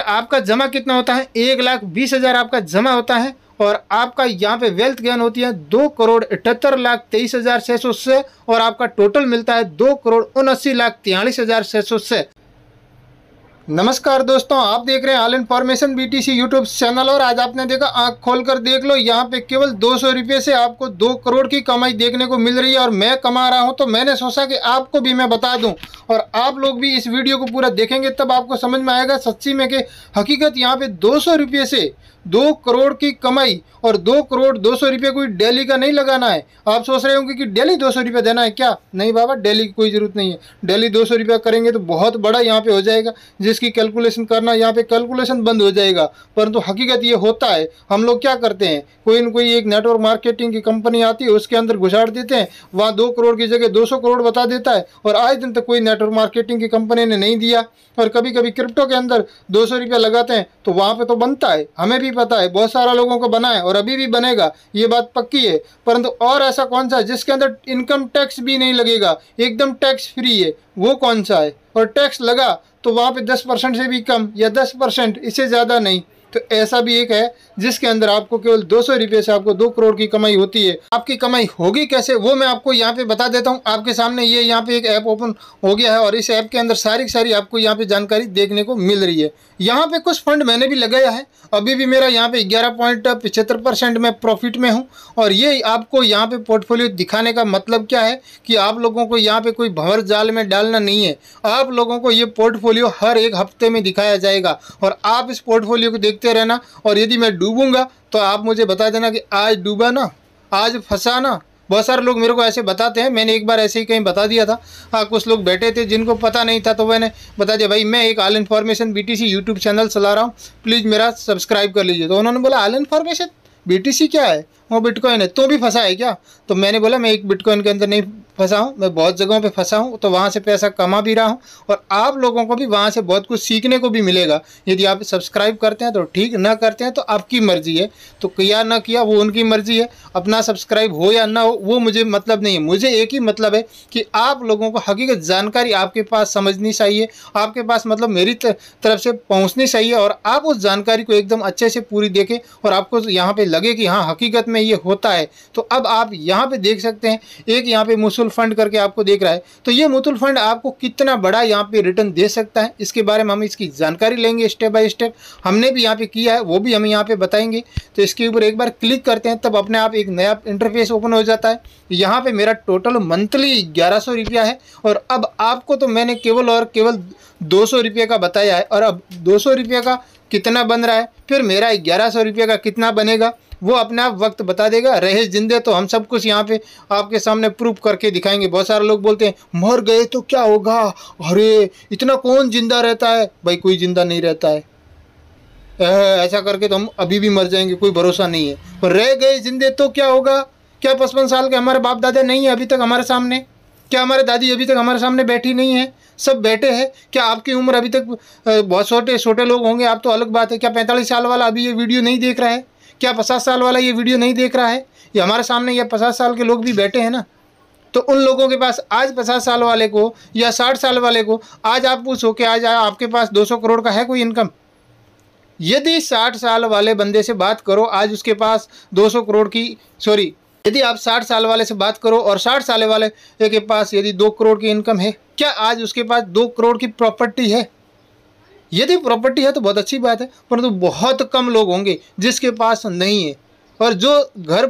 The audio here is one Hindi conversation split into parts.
आपका जमा कितना होता है, 1,20,000 आपका जमा होता है और आपका यहाँ पे वेल्थ गेन होती है 2,78,23,600 से और आपका टोटल मिलता है 2,79,43,600 से। नमस्कार दोस्तों, आप देख रहे हैं all information BTC YouTube channel और आज आपने देखा, आंख खोलकर देख लो, यहाँ पे केवल 200 रुपये से आपको 2 करोड़ की कमाई देखने को मिल रही है और मैं कमा रहा हूँ। तो मैंने सोचा कि आपको भी मैं बता दूँ और आप लोग भी इस वीडियो को पूरा देखेंगे तब आपको समझ में आएगा सच्ची में कि हकीकत यहाँ पे 200 रुपये से 2 करोड़ की कमाई और 2 करोड़ 200 रुपये कोई डेली का नहीं लगाना है। आप सोच रहे होंगे कि डेली 200 रुपये देना है क्या? नहीं बाबा, डेली की कोई ज़रूरत नहीं है। डेली 200 रुपया करेंगे तो बहुत बड़ा यहाँ पे हो जाएगा, जिसकी कैलकुलेशन करना यहाँ पे कैलकुलेशन बंद हो जाएगा। परंतु हकीकत ये होता है, हम लोग क्या करते हैं, कोई न कोई एक नेटवर्क मार्केटिंग की कंपनी आती है, उसके अंदर घुसाड़ देते हैं, वहाँ 2 करोड़ की जगह 200 करोड़ बता देता है और आज दिन तक कोई नेटवर्क मार्केटिंग की कंपनी ने नहीं दिया। और कभी कभी क्रिप्टो के अंदर 200 रुपया लगाते हैं तो वहाँ पे तो बनता है, हमें भी पता है, बहुत सारा लोगों को बना है और अभी भी बनेगा, ये बात पक्की है। परंतु और ऐसा कौन सा है जिसके अंदर इनकम टैक्स भी नहीं लगेगा, एकदम टैक्स फ्री है, वो कौन सा है? और टैक्स लगा तो वहाँ पे 10% से भी कम या 10%, इससे ज़्यादा नहीं। तो ऐसा भी एक है जिसके अंदर आपको केवल 200 रुपये से आपको 2 करोड़ की कमाई होती है। आपकी कमाई होगी कैसे वो मैं आपको यहाँ पे बता देता हूँ। आपके सामने ये यहाँ पे एक ऐप ओपन हो गया है और इस ऐप के अंदर सारी की सारी आपको यहाँ पे जानकारी देखने को मिल रही है। यहाँ पे कुछ फंड मैंने भी लगाया है, अभी भी मेरा यहाँ पे 11.75% में प्रॉफिट में हूँ। और ये आपको यहाँ पे पोर्टफोलियो दिखाने का मतलब क्या है कि आप लोगों को यहाँ पे कोई भंवर जाल में डालना नहीं है। आप लोगों को ये पोर्टफोलियो हर एक हफ्ते में दिखाया जाएगा और आप इस पोर्टफोलियो को देखते रहना। और यदि मैं डूबूंगा तो आप मुझे बता देना कि आज डूबा ना, आज फंसा ना। बहुत सारे लोग मेरे को ऐसे बताते हैं, मैंने एक बार ऐसे ही कहीं बता दिया था। हाँ, कुछ लोग बैठे थे जिनको पता नहीं था तो मैंने बता दिया, भाई मैं एक all information BTC YouTube channel चला रहा हूँ, प्लीज़ मेरा सब्सक्राइब कर लीजिए। तो उन्होंने बोला ऑल इन्फॉर्मेशन BTC क्या है? वो बिटकॉइन है, तो भी फंसा है क्या? तो मैंने बोला मैं एक बिटकॉइन के अंदर नहीं फंसा हूँ, मैं बहुत जगहों पे फंसा हूँ, तो वहाँ से पैसा कमा भी रहा हूँ और आप लोगों को भी वहाँ से बहुत कुछ सीखने को भी मिलेगा। यदि आप सब्सक्राइब करते हैं तो ठीक, ना करते हैं तो आपकी मर्ज़ी है, तो किया ना किया वो उनकी मर्ज़ी है। अपना सब्सक्राइब हो या ना हो वो मुझे मतलब नहीं है, मुझे एक ही मतलब है कि आप लोगों को हकीकत जानकारी आपके पास समझनी चाहिए, आपके पास मतलब मेरी तरफ से पहुँचनी चाहिए और आप उस जानकारी को एकदम अच्छे से पूरी देखें और आपको यहाँ पर लगे कि हाँ हकीकत में ये होता है। तो अब आप यहाँ पे देख सकते हैं, एक यहाँ पे म्यूचुअल फंड करके आपको देख रहा है, तो ये म्यूचुअल फंड आपको कितना बड़ा यहाँ पे रिटर्न दे सकता है, इसके बारे में हम इसकी जानकारी लेंगे स्टेप बाय स्टेप। हमने भी यहाँ पे किया है, वो भी हम यहाँ पे बताएंगे। तो इसके ऊपर एक बार क्लिक करते हैं तब अपने आप एक नया इंटरफेस ओपन हो जाता है। यहाँ पे मेरा टोटल मंथली 1100 रुपया है और अब आपको तो मैंने केवल और केवल 200 रुपये का बताया है और अब 200 रुपये का कितना बन रहा है, फिर मेरा 1100 रुपये का कितना बनेगा वो अपने आप वक्त बता देगा। रहे जिंदे तो हम सब कुछ यहाँ पे आपके सामने प्रूफ करके दिखाएंगे। बहुत सारे लोग बोलते हैं मर गए तो क्या होगा, अरे इतना कौन जिंदा रहता है? भाई कोई जिंदा नहीं रहता है, ऐसा करके तो हम अभी भी मर जाएंगे, कोई भरोसा नहीं है। पर रह गए जिंदे तो क्या होगा? क्या 55 साल के हमारे बाप दादा नहीं है अभी तक हमारे सामने? क्या हमारे दादी अभी तक हमारे सामने बैठी नहीं है? सब बैठे हैं। क्या आपकी उम्र अभी तक बहुत छोटे लोग होंगे, आप तो अलग बात है। क्या 45 साल वाला अभी ये वीडियो नहीं देख रहा है? क्या 50 साल वाला ये वीडियो नहीं देख रहा है? ये हमारे सामने ये 50 साल के लोग भी बैठे हैं ना। तो उन लोगों के पास आज 50 साल वाले को या 60 साल वाले को आज आप पूछो कि आज आपके पास 200 करोड़ का है कोई इनकम? यदि 60 साल वाले बंदे से बात करो, आज उसके पास 200 करोड़ की यदि आप 60 साल वाले से बात करो और 60 साल वाले के पास यदि 2 करोड़ की इनकम है, क्या आज उसके पास 2 करोड़ की प्रॉपर्टी है? यदि प्रॉपर्टी है तो बहुत अच्छी बात है, परंतु बहुत कम लोग होंगे जिसके पास नहीं है। और जो घर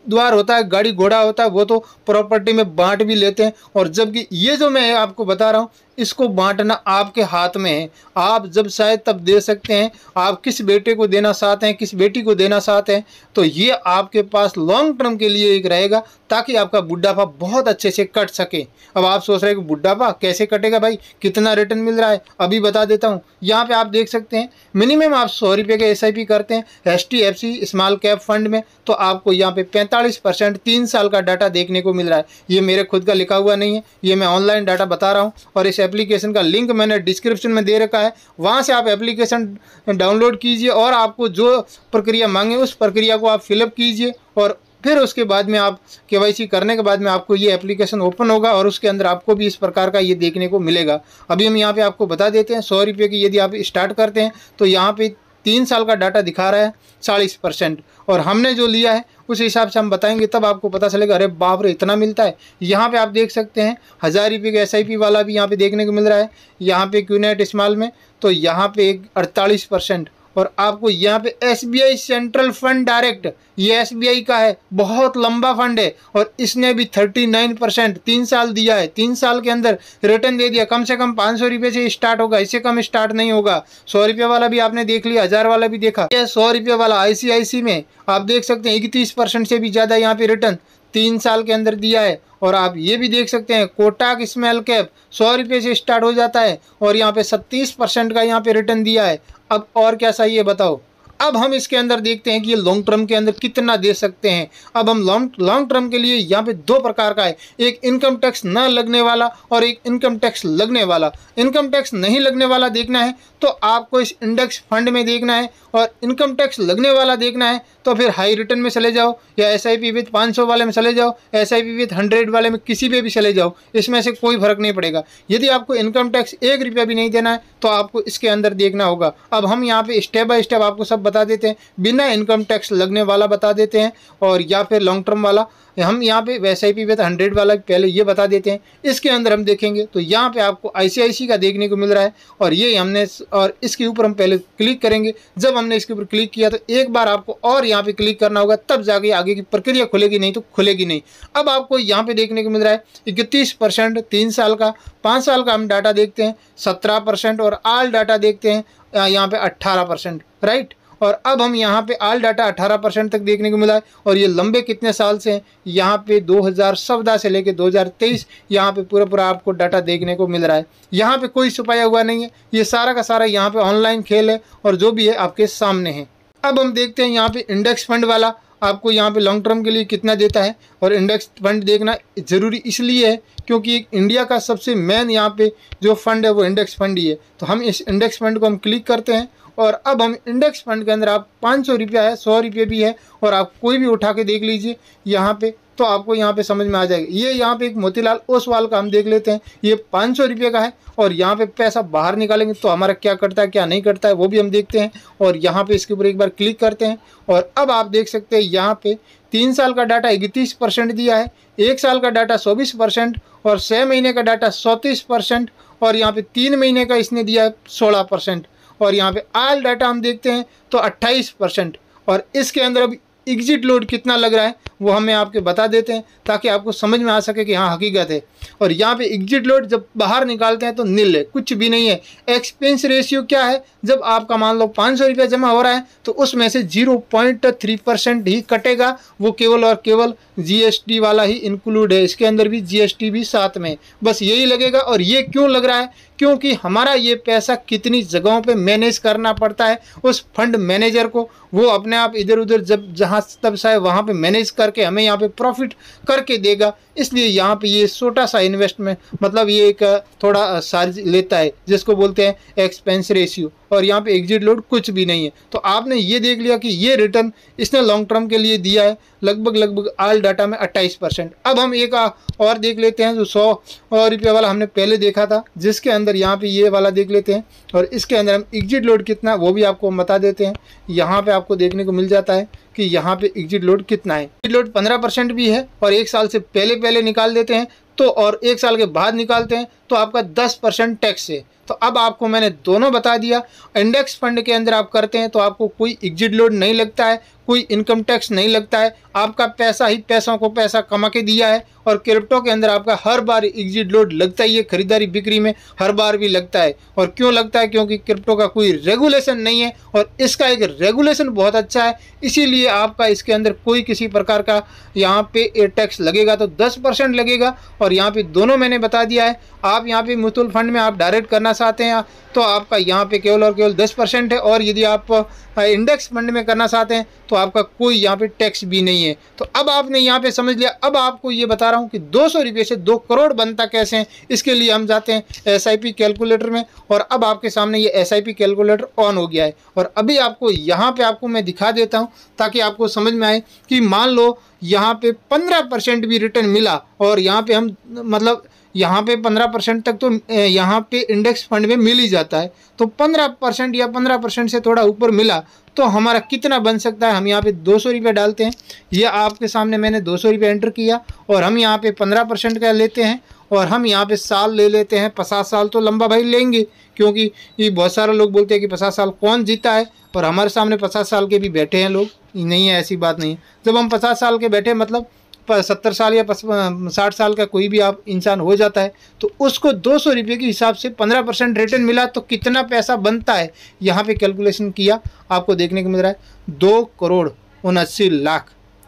द्वार होता है, गाड़ी घोड़ा होता है, वो तो प्रॉपर्टी में बांट भी लेते हैं। और जबकि ये जो मैं आपको बता रहा हूँ, इसको बांटना आपके हाथ में है। आप जब चाहे तब दे सकते हैं। आप किस बेटे को देना चाहते हैं, किस बेटी को देना चाहते हैं, तो ये आपके पास लॉन्ग टर्म के लिए एक रहेगा ताकि आपका बुढ़ापा बहुत अच्छे से कट सके। अब आप सोच रहे हैं कि बुढ़ापा कैसे कटेगा भाई, कितना रिटर्न मिल रहा है? अभी बता देता हूँ। यहाँ पे आप देख सकते हैं मिनिमम आप 100 रुपये के SIP करते हैं HDFC स्मॉल कैप फंड में, तो आपको यहाँ पे 45% 3 साल का डाटा देखने को मिल रहा है। ये मेरे खुद का लिखा हुआ नहीं है, ये मैं ऑनलाइन डाटा बता रहा हूँ और इस एप्लीकेशन का लिंक मैंने डिस्क्रिप्शन में दे रखा है। वहाँ से आप एप्लीकेशन डाउनलोड कीजिए और आपको जो प्रक्रिया मांगे उस प्रक्रिया को आप फिलअप कीजिए और फिर उसके बाद में आप केवाईसी करने के बाद में आपको ये एप्लीकेशन ओपन होगा और उसके अंदर आपको भी इस प्रकार का ये देखने को मिलेगा। अभी हम यहाँ पे आपको बता देते हैं 100 रुपये की यदि आप स्टार्ट करते हैं तो यहाँ पे 3 साल का डाटा दिखा रहा है 40%, और हमने जो लिया है उस हिसाब से हम बताएंगे, तब आपको पता चलेगा अरे बाप रे इतना मिलता है। यहाँ पे आप देख सकते हैं 1000 रुपये का SIP वाला भी यहाँ पे देखने को मिल रहा है, यहाँ पे क्यूनेट स्मॉल में तो यहाँ पे 48%, और आपको यहाँ पे SBI सेंट्रल फंड डायरेक्ट, ये SBI का है, बहुत लंबा फंड है और इसने भी 39% 3 साल दिया है। 3 साल के अंदर रिटर्न दे दिया। कम से कम 500 रुपये से स्टार्ट होगा, इससे कम स्टार्ट नहीं होगा। 100 रुपये वाला भी आपने देख लिया, 1000 वाला भी देखा। ये 100 रुपये वाला ICICI में आप देख सकते हैं 31% से भी ज़्यादा यहाँ पे रिटर्न 3 साल के अंदर दिया है। और आप ये भी देख सकते हैं कोटक स्मॉल कैप 100 रुपये से स्टार्ट हो जाता है और यहाँ पे 37% का यहाँ पे रिटर्न दिया है। अब और क्या चाहिए बताओ। अब हम इसके अंदर देखते हैं कि ये लॉन्ग टर्म के अंदर कितना दे सकते हैं। अब हम लॉन्ग टर्म के लिए यहाँ पे 2 प्रकार का है, एक इनकम टैक्स न लगने वाला और एक इनकम टैक्स लगने वाला। इनकम टैक्स नहीं लगने वाला देखना है तो आपको इस इंडेक्स फंड में देखना है, और इनकम टैक्स लगने वाला देखना है तो फिर हाई रिटर्न में चले जाओ या SIP विथ 500 वाले में चले जाओ, SIP विथ 100 वाले में किसी पे भी चले जाओ, इसमें से कोई फर्क नहीं पड़ेगा। यदि आपको इनकम टैक्स 1 रुपया भी नहीं देना है तो आपको इसके अंदर देखना होगा। अब हम यहाँ पे स्टेप बाय स्टेप आपको सब बता देते हैं, बिना इनकम टैक्स लगने वाला बता देते हैं और या फिर लॉन्ग टर्म वाला। हम यहाँ पे SIP विथ 100 वाला पहले ये बता देते हैं। इसके अंदर हम देखेंगे तो यहाँ पे आपको ICICI का देखने को मिल रहा है और ये हमने, और इसके ऊपर हम पहले क्लिक करेंगे। जब हमने इसके ऊपर क्लिक किया तो एक बार आपको और यहाँ पे क्लिक करना होगा, तब जाके आगे की प्रक्रिया खुलेगी, नहीं तो खुलेगी नहीं। अब आपको यहाँ पे देखने को मिल रहा है 31% 3 साल का, 5 साल का हम डाटा देखते हैं 17%, और आल डाटा देखते हैं यहाँ पे 18%, राइट। और अब हम यहाँ पे आल डाटा 18% तक देखने को मिला है, और ये लंबे कितने साल से हैं, यहाँ पे 2014 से लेके 2023 यहाँ पे पूरा आपको डाटा देखने को मिल रहा है। यहाँ पे कोई छुपाया हुआ नहीं है, ये सारा का सारा यहाँ पे ऑनलाइन खेल है और जो भी है आपके सामने है। अब हम देखते हैं यहाँ पे इंडेक्स फंड वाला आपको यहाँ पे लॉन्ग टर्म के लिए कितना देता है। और इंडेक्स फंड देखना ज़रूरी इसलिए है क्योंकि इंडिया का सबसे मेन यहाँ पे जो फंड है वो इंडेक्स फंड ही है। तो हम इस इंडेक्स फंड को हम क्लिक करते हैं, और अब हम इंडेक्स फंड के अंदर आप 500 रुपया है, 100 रुपये भी है, और आप कोई भी उठा के देख लीजिए यहाँ पे, तो आपको यहाँ पे समझ में आ जाएगा। ये यहाँ पे एक मोतीलाल ओसवाल का हम देख लेते हैं, ये 500 रुपये का है, और यहाँ पे पैसा बाहर निकालेंगे तो हमारा क्या कटता है क्या नहीं कटता है वो भी हम देखते हैं। और यहाँ पे इसके ऊपर एक बार क्लिक करते हैं, और अब आप देख सकते हैं यहाँ पे 3 साल का डाटा 31% दिया है, 1 साल का डाटा 24%, और 6 महीने का डाटा 37%, और यहाँ पे 3 महीने का इसने दिया है 16%, और यहाँ पे आल डाटा हम देखते हैं तो 28%। और इसके अंदर अब एग्जिट लोड कितना लग रहा है वो हमें आपके बता देते हैं ताकि आपको समझ में आ सके कि हाँ हकीकत है। और यहाँ पे एग्जिट लोड जब बाहर निकालते हैं तो नील है, कुछ भी नहीं है। एक्सपेंस रेशियो क्या है, जब आपका मान लो 500 रुपया जमा हो रहा है तो उसमें से 0.3% ही कटेगा, वो केवल और केवल GST वाला ही इंक्लूड है, इसके अंदर भी GST भी साथ में, बस यही लगेगा। और ये क्यों लग रहा है, क्योंकि हमारा ये पैसा कितनी जगहों पे मैनेज करना पड़ता है उस फंड मैनेजर को, वो अपने आप इधर उधर जब जहाँ तब चाहे वहाँ पे मैनेज करके हमें यहाँ पे प्रॉफिट करके देगा। इसलिए यहाँ पे ये छोटा सा इन्वेस्टमेंट मतलब ये एक थोड़ा चार्ज लेता है जिसको बोलते हैं एक्सपेंस रेशियो। और यहाँ पे एग्जिट लोड कुछ भी नहीं है। तो आपने ये देख लिया कि ये रिटर्न इसने लॉन्ग टर्म के लिए दिया है लगभग आल डाटा में 28%। अब हम एक और देख लेते हैं जो 100 रुपये वाला हमने पहले देखा था, जिसके अंदर यहाँ पे ये वाला देख लेते हैं, और इसके अंदर हम एग्जिट लोड कितना वो भी आपको बता देते हैं। यहाँ पे आपको देखने को मिल जाता है कि यहाँ पे एग्जिट लोड कितना है। एग्जिट लोड 15% भी है, और 1 साल से पहले निकाल देते हैं तो, और 1 साल के बाद निकालते हैं तो आपका 10% टैक्स है। तो अब आपको मैंने दोनों बता दिया। इंडेक्स फंड के अंदर आप करते हैं तो आपको कोई एग्जिट लोड नहीं लगता है, कोई इनकम टैक्स नहीं लगता है, आपका पैसा ही पैसों को पैसा कमा के दिया है। और क्रिप्टो के अंदर आपका हर बार एग्जिट लोड लगता ही है, खरीदारी बिक्री में हर बार भी लगता है। और क्यों लगता है, क्योंकि क्रिप्टो का कोई रेगुलेशन नहीं है, और इसका एक रेगुलेशन बहुत अच्छा है, इसीलिए आपका इसके अंदर कोई किसी प्रकार का यहाँ पे टैक्स लगेगा तो 10% लगेगा। और यहाँ पे दोनों मैंने बता दिया है। आप यहाँ पे म्यूचुअल फंड में आप डायरेक्ट करना चाहते हैं तो आपका यहाँ पे केवल और केवल 10% है, और यदि आप इंडेक्स फंड में करना चाहते हैं तो तो आपका कोई यहाँ पे टैक्स भी नहीं है। तो अब आपने यहाँ पे समझ लिया। अब आपको ये बता रहा हूँ कि 200 रुपये से 2 करोड़ बनता कैसे हैं। इसके लिए हम जाते हैं SIP कैलकुलेटर में, और अब आपके सामने ये SIP कैलकुलेटर ऑन हो गया है। और अभी आपको यहाँ पे आपको मैं दिखा देता हूँ ताकि आपको समझ में आए कि मान लो यहाँ पे 15% भी रिटर्न मिला, और यहाँ पे हम मतलब यहाँ पे 15% तक तो यहाँ पे इंडेक्स फंड में मिल ही जाता है। तो 15% या 15% से थोड़ा ऊपर मिला तो हमारा कितना बन सकता है। हम यहाँ पे 200 रुपये डालते हैं। ये आपके सामने मैंने 200 रुपये एंटर किया, और हम यहाँ पे 15% का लेते हैं, और हम यहाँ पे साल ले लेते हैं। 50 साल तो लंबा भाई लेंगे, क्योंकि ये बहुत सारे लोग बोलते हैं कि 50 साल कौन जीता है, और हमारे सामने 50 साल के भी बैठे हैं लोग। नहीं है, ऐसी बात नहीं है। जब हम 50 साल के बैठे मतलब 70 साल या 60 साल का कोई भी आप इंसान हो जाता है, तो उसको 200 रुपये के हिसाब से 15% रिटर्न मिला तो कितना पैसा बनता है। यहाँ पे कैलकुलेशन किया, आपको देखने को मिल रहा है 2,79,00,000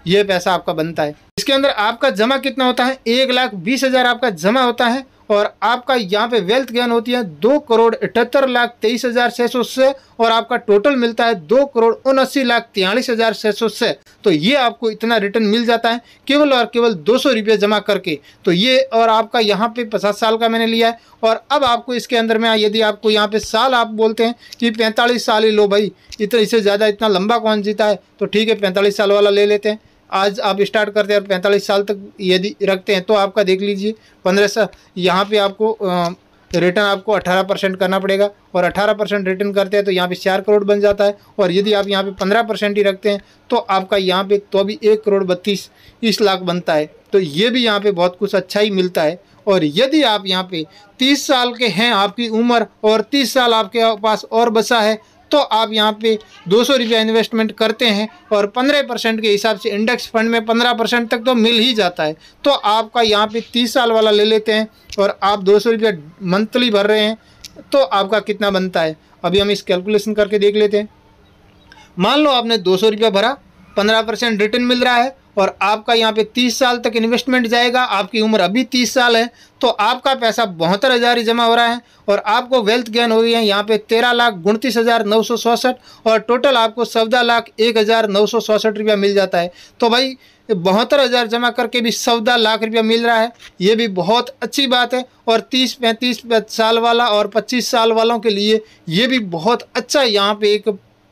ये पैसा आपका बनता है। इसके अंदर आपका जमा कितना होता है, 1,20,000 आपका जमा होता है, और आपका यहाँ पे वेल्थ गेन होती है 2,78,23,600 और आपका टोटल मिलता है 2,79,43,600। तो ये आपको इतना रिटर्न मिल जाता है केवल और केवल 200 रुपये जमा करके। तो ये, और आपका यहाँ पे 50 साल का मैंने लिया है। और अब आपको इसके अंदर में यदि आपको यहाँ पे साल आप बोलते हैं कि 45 साल ही लो भाई, इतना इससे ज़्यादा इतना लंबा कौन जीता है, तो ठीक है 45 साल वाला ले लेते हैं। आज आप स्टार्ट करते हैं और 45 साल तक यदि रखते हैं तो आपका देख लीजिए 15 साल यहाँ पे आपको रिटर्न आपको 18% करना पड़ेगा, और 18% रिटर्न करते हैं तो यहाँ पे 4 करोड़ बन जाता है। और यदि आप यहाँ पे 15% ही रखते हैं तो आपका यहाँ पे तो अभी 1,32,00,000 बनता है। तो ये भी यहाँ पे बहुत कुछ अच्छा ही मिलता है। और यदि आप यहाँ पे 30 साल के हैं आपकी उम्र, और 30 साल आपके पास और बचा है, तो आप यहाँ पे 200 रुपया इन्वेस्टमेंट करते हैं, और 15% के हिसाब से इंडेक्स फंड में 15% तक तो मिल ही जाता है। तो आपका यहाँ पे 30 साल वाला ले लेते हैं, और आप 200 रुपया मंथली भर रहे हैं, तो आपका कितना बनता है। अभी हम इस कैलकुलेशन करके देख लेते हैं। मान लो आपने 200 रुपया भरा, 15% रिटर्न मिल रहा है, और आपका यहाँ पे 30 साल तक इन्वेस्टमेंट जाएगा। आपकी उम्र अभी 30 साल है, तो आपका पैसा 72,000 ही जमा हो रहा है, और आपको वेल्थ गेन हो रही है यहाँ पे 13,29,967, और टोटल आपको 14,01,967 रुपया मिल जाता है। तो भाई 72,000 जमा करके भी 14,00,000 रुपया मिल रहा है, ये भी बहुत अच्छी बात है। और 30-35 साल वाला और 25 साल वालों के लिए ये भी बहुत अच्छा यहाँ पे एक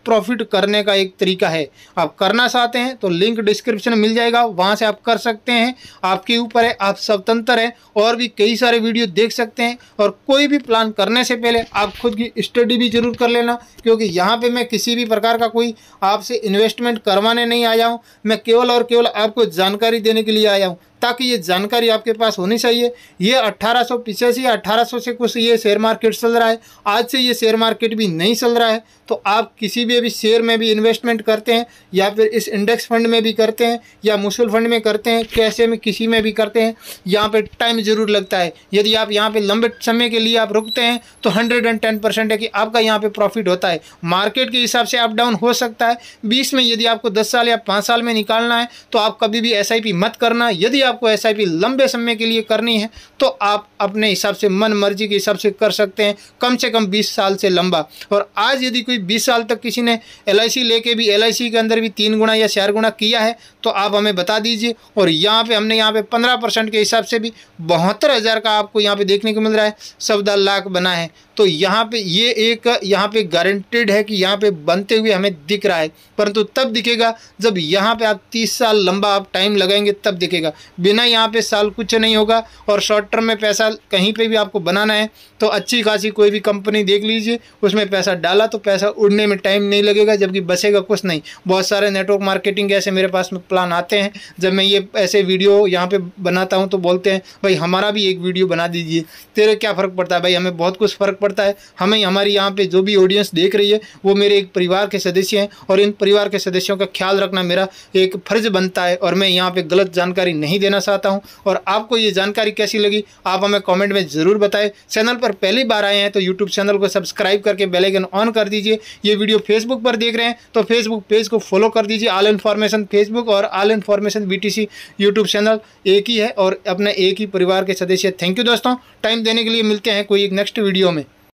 प्रॉफिट करने का एक तरीका है। आप करना चाहते हैं तो लिंक डिस्क्रिप्शन में मिल जाएगा, वहां से आप कर सकते हैं। आपके ऊपर है, आप स्वतंत्र हैं, और भी कई सारे वीडियो देख सकते हैं। और कोई भी प्लान करने से पहले आप खुद की स्टडी भी जरूर कर लेना, क्योंकि यहाँ पे मैं किसी भी प्रकार का कोई आपसे इन्वेस्टमेंट करवाने नहीं आया हूँ। मैं केवल और केवल आपको जानकारी देने के लिए आया हूँ, ताकि ये जानकारी आपके पास होनी चाहिए। ये 1885 या 1800 से कुछ ये शेयर मार्केट चल रहा है, आज से ये शेयर मार्केट भी नहीं चल रहा है। तो आप किसी भी अभी शेयर में भी इन्वेस्टमेंट करते हैं, या फिर इस इंडेक्स फंड में भी करते हैं, या म्यूचुअल फंड में करते हैं, कैसे में किसी में भी करते हैं, यहाँ पे टाइम जरूर लगता है। यदि आप यहाँ पे लंबे समय के लिए आप रुकते हैं तो 110% है कि आपका यहाँ पे प्रॉफिट होता है। मार्केट के हिसाब से अप डाउन हो सकता है। बीच में यदि आपको 10 साल या 5 साल में निकालना है तो आप कभी भी SIP मत करना। यदि आपको SIP लंबे समय के लिए करनी है तो आप अपने हिसाब से, मन मर्जी के हिसाब से कर सकते हैं, कम से कम 20 साल से लंबा। और आज यदि कोई 20 साल तक किसी ने LIC लेके भी LIC के अंदर भी 3 गुना या 4 गुना किया है तो आप हमें बता दीजिए। और यहाँ पे हमने यहाँ पे 15% के हिसाब से भी 72,000 का आपको यहाँ पे देखने को मिल रहा है, 14,00,000 बना है। तो यहाँ पे ये एक यहाँ पे गारंटेड है कि यहाँ पे बनते हुए हमें दिख रहा है, परंतु तब दिखेगा जब यहाँ पे आप 30 साल लंबा आप टाइम लगाएंगे तब दिखेगा। बिना यहाँ पे साल कुछ नहीं होगा। और शॉर्ट टर्म में पैसा कहीं पे भी आपको बनाना है तो अच्छी खासी कोई भी कंपनी देख लीजिए, उसमें पैसा डाला तो पैसा उड़ने में टाइम नहीं लगेगा, जबकि बचेगा कुछ नहीं। बहुत सारे नेटवर्क मार्केटिंग ऐसे मेरे पास में प्लान आते हैं, जब मैं ये ऐसे वीडियो यहाँ पे बनाता हूँ तो बोलते हैं भाई हमारा भी एक वीडियो बना दीजिए। तेरे क्या फ़र्क पड़ता है भाई, हमें बहुत कुछ फ़र्क पड़ता है। हमें हमारी यहाँ पे जो भी ऑडियंस देख रही है वो मेरे एक परिवार के सदस्य हैं, और इन परिवार के सदस्यों का ख्याल रखना मेरा एक फ़र्ज़ बनता है। और मैं यहाँ पे गलत जानकारी नहीं देना चाहता हूँ। और आपको ये जानकारी कैसी लगी आप हमें कमेंट में ज़रूर बताएं। चैनल पर पहली बार आए हैं तो यूट्यूब चैनल को सब्सक्राइब करके बेल आइकन ऑन कर दीजिए। ये वीडियो फेसबुक पर देख रहे हैं तो फेसबुक पेज को फॉलो कर दीजिए। ऑल इन्फॉर्मेशन फेसबुक और all information BTC YouTube channel एक ही है, और अपने एक ही परिवार के सदस्य। थैंक यू दोस्तों, टाइम देने के लिए। मिलते हैं कोई एक नेक्स्ट वीडियो में।